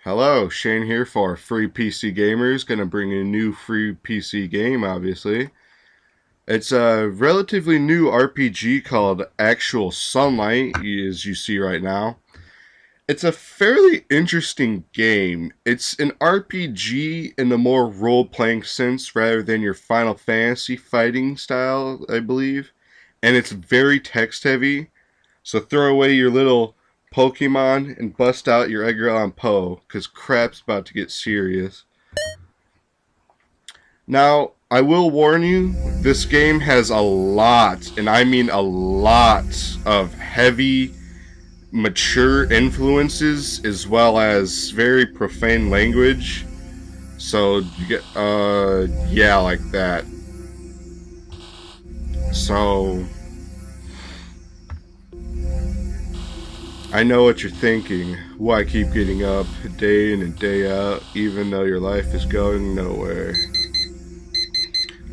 Hello, Shane here for FreePCGamers. Gonna bring you a new free PC game, obviously. It's a relatively new RPG called Actual Sunlight, as you see right now. It's a fairly interesting game. It's an RPG in a more role-playing sense rather than your Final Fantasy fighting style, I believe. And it's very text-heavy, so throw away your little Pokemon and bust out your Edgar Allan Poe, because crap's about to get serious. Now, I will warn you, this game has a lot, and I mean a lot, of heavy, mature influences, as well as very profane language. So, you get, yeah, like that. So, I know what you're thinking. Why keep getting up day in and day out, even though your life is going nowhere?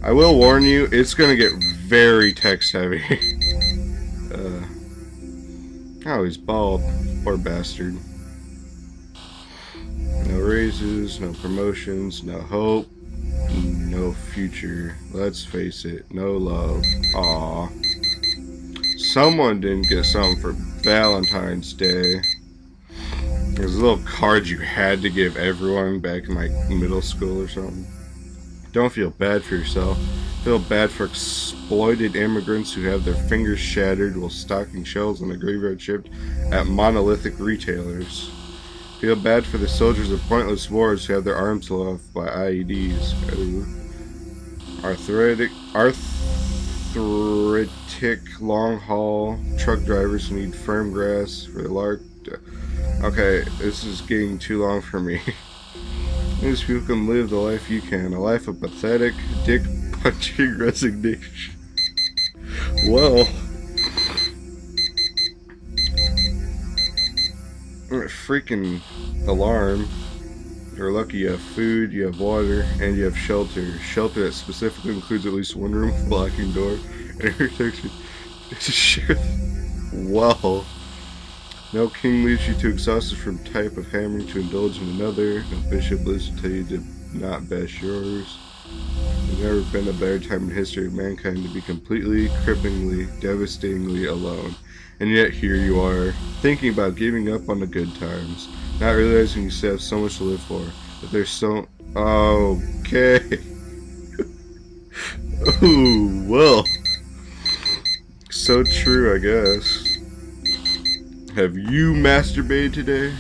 I will warn you, it's gonna get very text heavy. Oh, he's bald. Poor bastard. No raises, no promotions, no hope, no future. Let's face it, no love. Aw. Someone didn't get something for Valentine's Day. There's a little card you had to give everyone back in like middle school or something. Don't feel bad for yourself. Feel bad for exploited immigrants who have their fingers shattered while stocking shelves on a graveyard shipped at monolithic retailers. Feel bad for the soldiers of pointless wars who have their arms lopped off by IEDs. Ooh. Arthritic long haul truck drivers who need firm grass for the large. Okay, this is getting too long for me. These people can live the life you can, a life of pathetic, dick-punching resignation. Well, freaking alarm. You're lucky you have food, you have water, and you have shelter. Shelter that specifically includes at least one room, blocking door, and protection. It's a shared. Well, no king leaves you too exhausted from type of hammering to indulge in another. No bishop lives to tell you to not bash yours. There's never been a better time in history of mankind to be completely, cripplingly, devastatingly alone. And yet here you are, thinking about giving up on the good times, not realizing you still have so much to live for. But there's so... Okay. Ooh, well. So true, I guess. Have you masturbated today?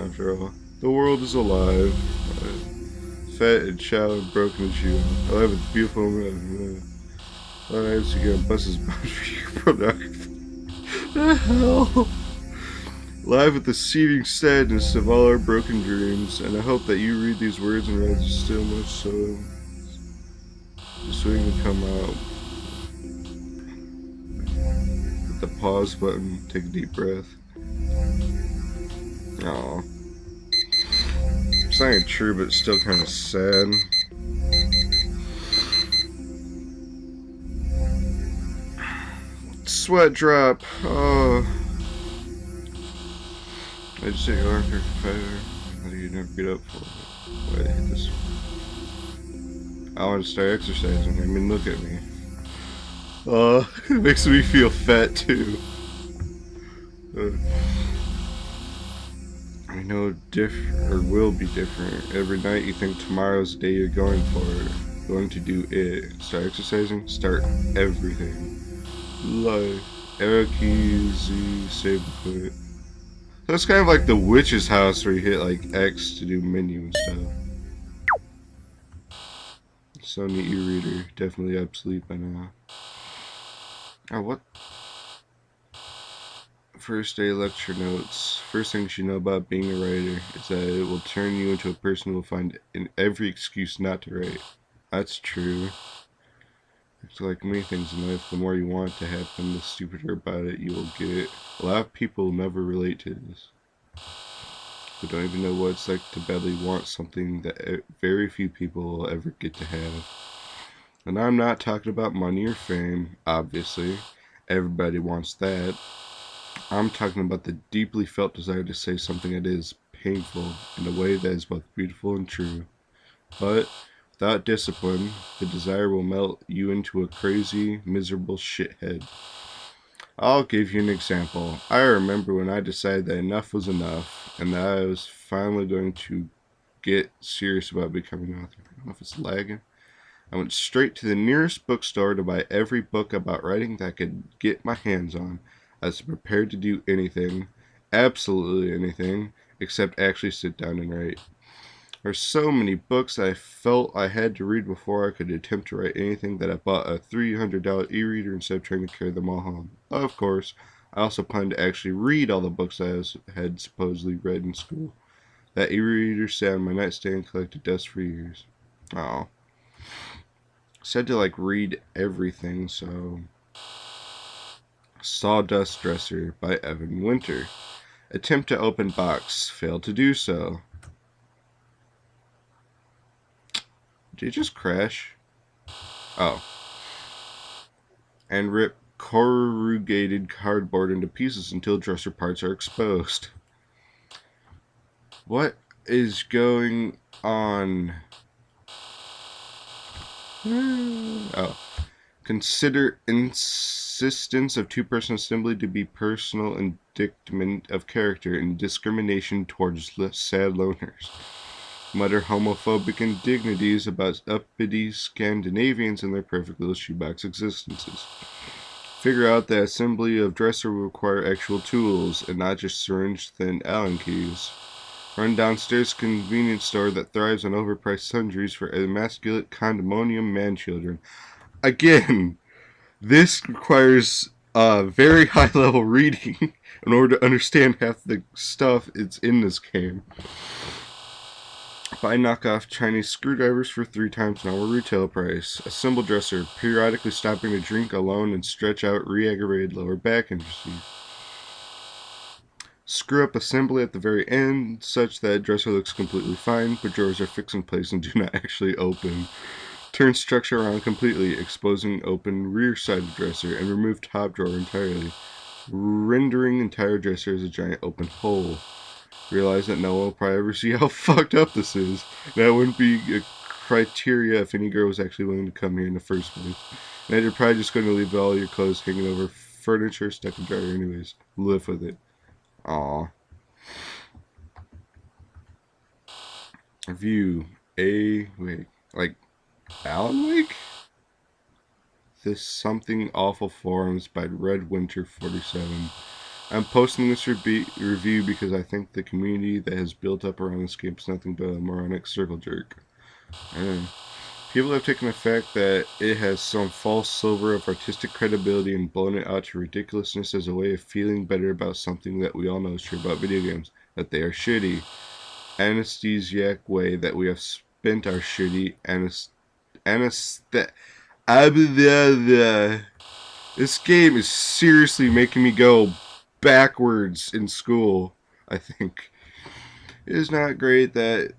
After all, the world is alive. Fat and shallow and broken as you. Alive with beautiful women. Lives you get buses for your pornography. The hell? Live with the seething sadness of all our broken dreams, and I hope that you read these words and realize there's still much so. Just waiting to come out. Hit the pause button, take a deep breath. Aw. It's not even true, but it's still kind of sad. Sweat drop. Oh. I just hit your arm here for fire. How do you never get up for it? Why did I hit this? I want to start exercising. I mean, look at me. It makes me feel fat too. I know will be different. Every night you think tomorrow's the day you're going for it. Going to do it. Start exercising, start everything. Life. Arrow keys, Z, save the foot. That's kind of like the witch's house where you hit like X to do menu and stuff. Sony e-reader, definitely obsolete by now. Oh, what? First day lecture notes. First thing you should know about being a writer is that it will turn you into a person who will find in every excuse not to write. That's true. It's like many things in life, the more you want it to happen, the stupider about it you will get. A lot of people never relate to this. They don't even know what it's like to badly want something that very few people will ever get to have. And I'm not talking about money or fame, obviously. Everybody wants that. I'm talking about the deeply felt desire to say something that is painful in a way that is both beautiful and true. But without discipline, the desire will melt you into a crazy, miserable shithead. I'll give you an example. I remember when I decided that enough was enough and that I was finally going to get serious about becoming an author. I don't know if it's lagging. I went straight to the nearest bookstore to buy every book about writing that I could get my hands on. I was prepared to do anything, absolutely anything, except actually sit down and write. There's so many books I felt I had to read before I could attempt to write anything that I bought a $300 e-reader instead of trying to carry them all home. Of course, I also planned to actually read all the books I had supposedly read in school. That e-reader sat on my nightstand and collected dust for years. Oh. Said to read everything, so Sawdust Dresser by Evan Winter. Attempt to open box, failed to do so. Did it just crash? Oh. And rip corrugated cardboard into pieces until dresser parts are exposed. What is going on? Oh. Consider insistence of two-person assembly to be personal indictment of character and discrimination towards sad loners. Mutter homophobic indignities about uppity Scandinavians and their perfect little shoebox existences. Figure out that assembly of dresser will require actual tools and not just syringe-thin Allen keys. Run downstairs to a convenience store that thrives on overpriced sundries for emasculate condominium man-children. Again, this requires very high-level reading in order to understand half the stuff that's in this game. Buy knockoff Chinese screwdrivers for 3 times normal retail price. Assemble dresser, periodically stopping to drink alone and stretch out re-aggravated lower back injuries. Screw up assembly at the very end, such that dresser looks completely fine, but drawers are fixed in place and do not actually open. Turn structure around completely, exposing open rear side of dresser, and remove top drawer entirely, rendering entire dresser as a giant open hole. Realize that no one will probably ever see how fucked up this is. That wouldn't be a criteria if any girl was actually willing to come here in the first place. And you're probably just going to leave all your clothes hanging over furniture stuck in dryer anyways. Live with it. Aww. Review. Alan Wake? This Something Awful Forums by Red Winter 47. I'm posting this review because I think the community that has built up around this game is nothing but a moronic circle jerk. People have taken the fact that it has some false silver of artistic credibility and blown it out to ridiculousness as a way of feeling better about something that we all know is true about video games, that they are shitty. Anesthesiac way that we have spent our shitty This game is seriously making me go backwards in school, I think. It is not great that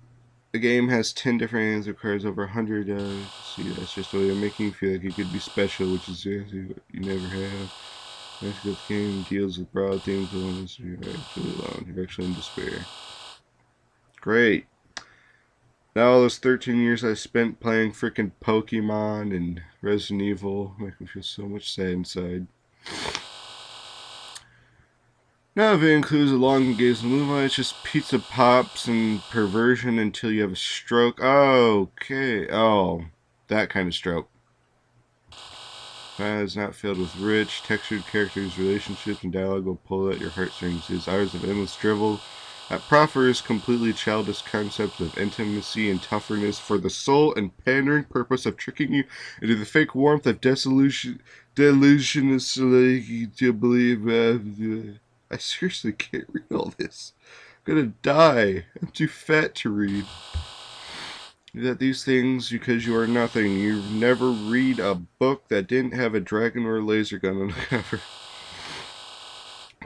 the game has 10 different endings, requires over 100, see, that's just a way of making you feel like you could be special, which is what you never have. The game deals with broad themes of illness, you're actually alone, you're actually in despair. Great. Now all those 13 years I spent playing freaking Pokemon and Resident Evil make me feel so much sad inside. None of it includes a long engaged movie. It's just pizza pops and perversion until you have a stroke. Okay. Oh, that kind of stroke. That is not filled with rich, textured characters, relationships, and dialogue will pull at your heartstrings. It is hours of endless drivel that proffers completely childish concepts of intimacy and toughness for the sole and pandering purpose of tricking you into the fake warmth of delusionist to believe. I seriously can't read all this. I'm gonna die. I'm too fat to read. That these things because you are nothing. You never read a book that didn't have a dragon or a laser gun on the cover.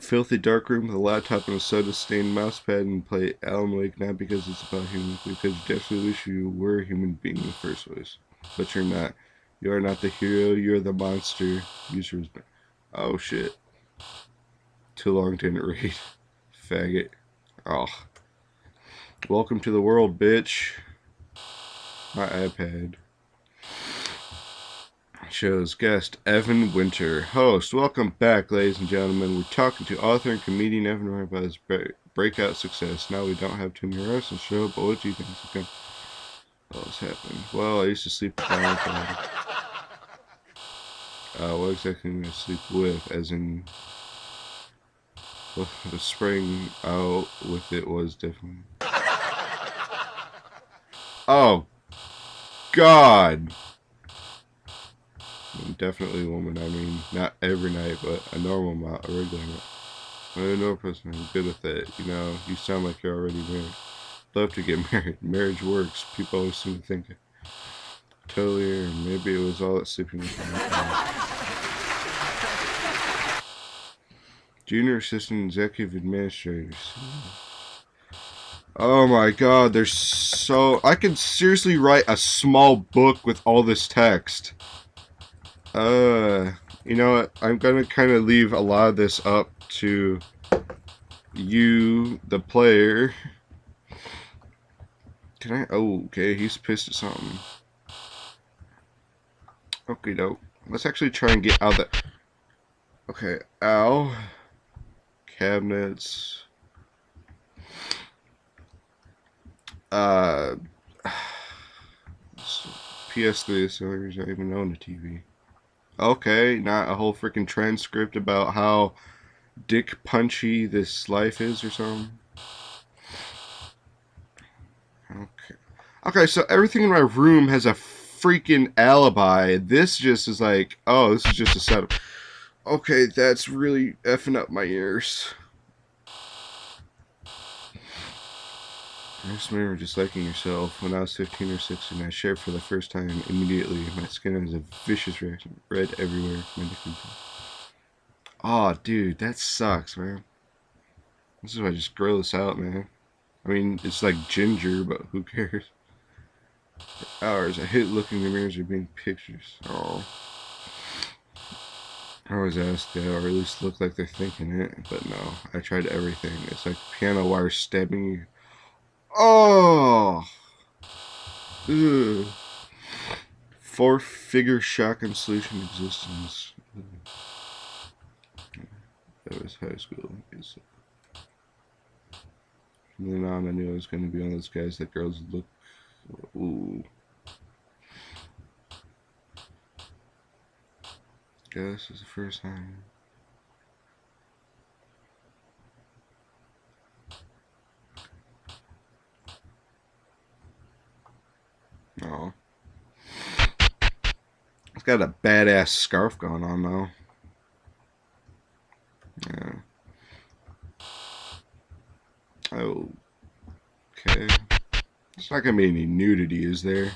Filthy dark room with a laptop and a soda-stained mousepad and play Alan Wake not because it's about humans, because you definitely wish you were a human being in the first place. But you're not. You are not the hero, you're the monster. Users. Oh shit. Too long didn't read. Faggot. Oh. Welcome to the world, bitch. My iPad shows guest Evan Winter. Host, welcome back, ladies and gentlemen. We're talking to author and comedian Evan Winter about his breakout success. Now we don't have too many hosts on the show, but what do you think is going to happen? Well, I used to sleep with my iPad. What exactly am I going to sleep with? As in, well, the spraying out with it was definitely. Oh, God! Definitely a woman. I mean, not every night, but a normal amount, a regular amount. I'm a normal person. I'm good with it. You know, you sound like you're already married. Love to get married. Marriage works. People always seem to think it. Totally, or maybe it was all that sleeping with my junior assistant executive administrators. Oh my god, there's so... I could seriously write a small book with all this text. You know what? I'm gonna kind of leave a lot of this up to you, the player. Can I? Oh, okay, he's pissed at something. Okay, dope. Let's actually try and get out of that. Okay, ow. Cabinets. Uh. PS3, so I don't even own a TV. Okay, not a whole freaking transcript about how dick punchy this life is or something. Okay. Okay, so everything in my room has a freaking alibi. This just is like, oh, this is just a setup. Okay, that's really effing up my ears. I just remember disliking yourself when I was 15 or 16. I shared for the first time immediately. My skin has a vicious reaction. Red everywhere. Oh, dude, that sucks, man. This is why I just grow this out, man. I mean, it's like ginger, but who cares? For hours, I hate looking in the mirrors or being pictures. Oh. I always ask that, or at least look like they're thinking it, but no. I tried everything. It's like piano wire stabbing you. Oh! Ugh. Four-figure shotgun solution existence. That was high school. From then on, I knew I was going to be one of those guys that girls look. Ooh. Guess it's the first time. Oh. It's got a badass scarf going on, though. Yeah. Oh. Okay. There's not gonna be any nudity, is there?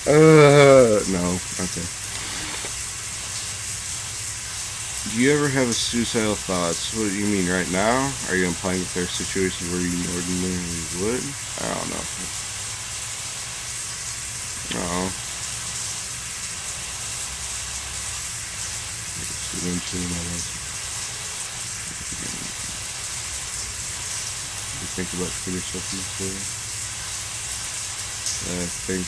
No. Okay. Do you ever have a suicidal thoughts? What do you mean right now? Are you implying that there are situations where you ordinarily would? I don't know. Oh. You think about putting yourself in this way? I think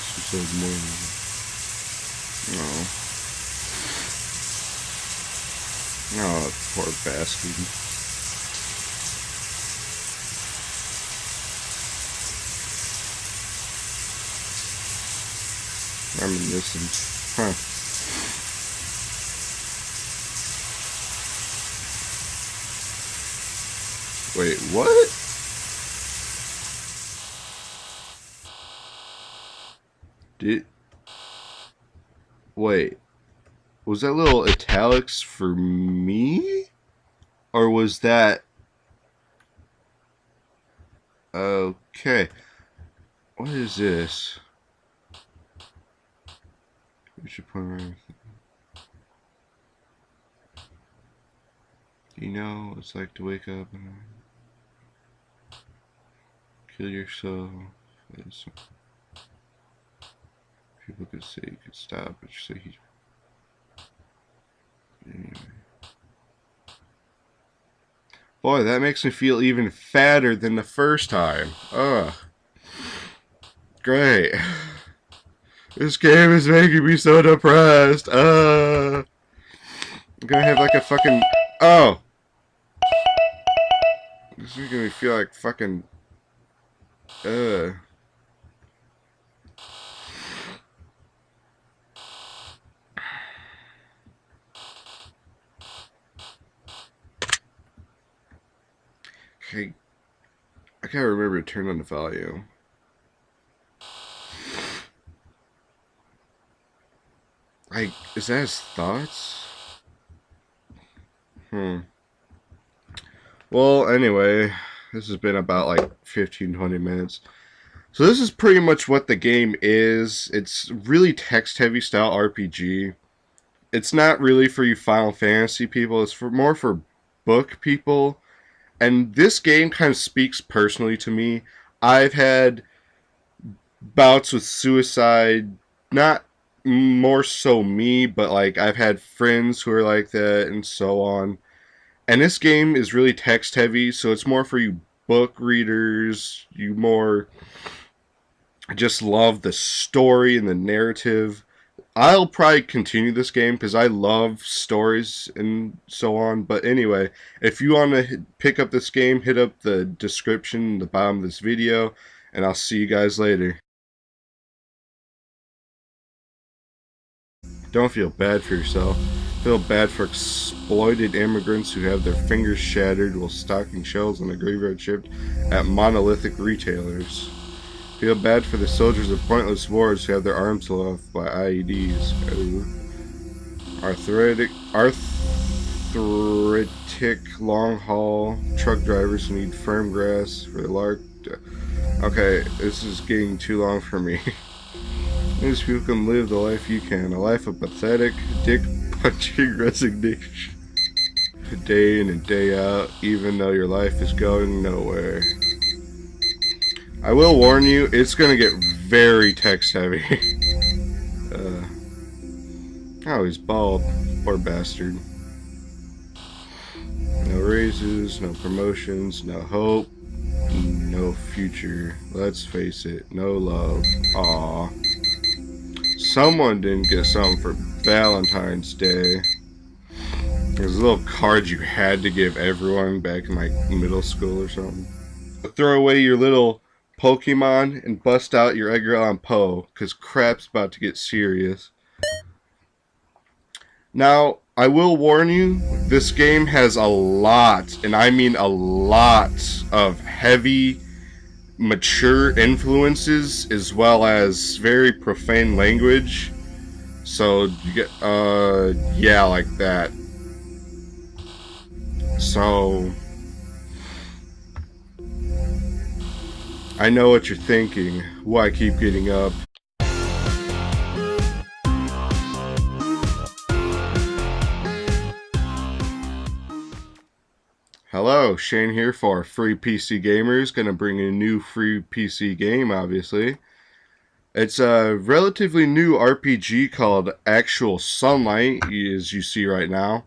suicide more. No. Oh, poor bastard. Reminiscent. Huh. Wait, what? Did... Wait. Was that little italics for me? Or was that... Okay. What is this? We should put right. You know what it's like to wake up and kill yourself. People could say you could stop, but you say he. Anyway. Boy, that makes me feel even fatter than the first time. Ugh. Great. This game is making me so depressed. I'm gonna have like a fucking... Oh! This is making me feel like fucking... Uh... Okay, I gotta remember to turn on the volume. Like, is that his thoughts? Well, anyway, this has been about like 15-20 minutes. So this is pretty much what the game is. It's really text-heavy style RPG. It's not really for you Final Fantasy people. It's more for book people. And this game kind of speaks personally to me. I've had bouts with suicide, not more so me, but like I've had friends who are like that and so on. And this game is really text heavy, so it's more for you book readers, you more just love the story and the narrative. I'll probably continue this game because I love stories and so on. But anyway, if you want to pick up this game, hit up the description in the bottom of this video, and I'll see you guys later. Don't feel bad for yourself. Feel bad for exploited immigrants who have their fingers shattered while stocking shelves on a graveyard shift at monolithic retailers. Feel bad for the soldiers of pointless wars who have their arms blown off by IEDs. Arthritic long haul truck drivers who need firm grass for the large. Okay, this is getting too long for me. These people can live the life you can, a life of pathetic, dick-punching resignation. Day in and day out, even though your life is going nowhere. I will warn you, it's gonna get very text-heavy. Oh, he's bald. Poor bastard. No raises, no promotions, no hope, no future. Let's face it, no love. Aww. Someone didn't get something for Valentine's Day. There's a little card you had to give everyone back in like middle school or something. Throw away your little Pokemon and bust out your Edgar Allan Poe, because crap's about to get serious. Now, I will warn you, this game has a lot, and I mean a lot, of heavy, mature influences as well as very profane language. So you get yeah, like that. So I know what you're thinking. Why keep getting up? Hello, Shane here for FreePCGamers. Gonna bring a new free PC game, obviously. It's a relatively new RPG called Actual Sunlight, as you see right now.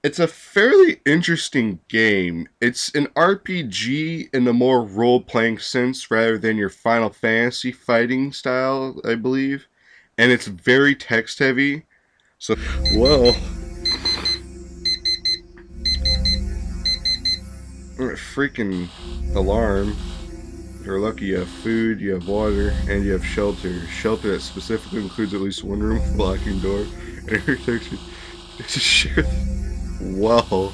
It's a fairly interesting game. It's an RPG in a more role-playing sense rather than your Final Fantasy fighting style, I believe. And it's very text-heavy. So, well, freaking alarm. You're lucky you have food, you have water, and you have shelter. Shelter that specifically includes at least one room, blocking door, and protection. Well,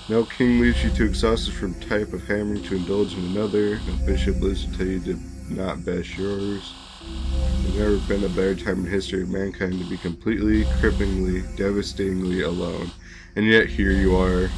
no king leaves you too exhausted from type of hammering to indulge in another. No bishop lives to tell you to not bash yours. There's never been a better time in history of mankind to be completely, cripplingly, devastatingly alone. And yet here you are.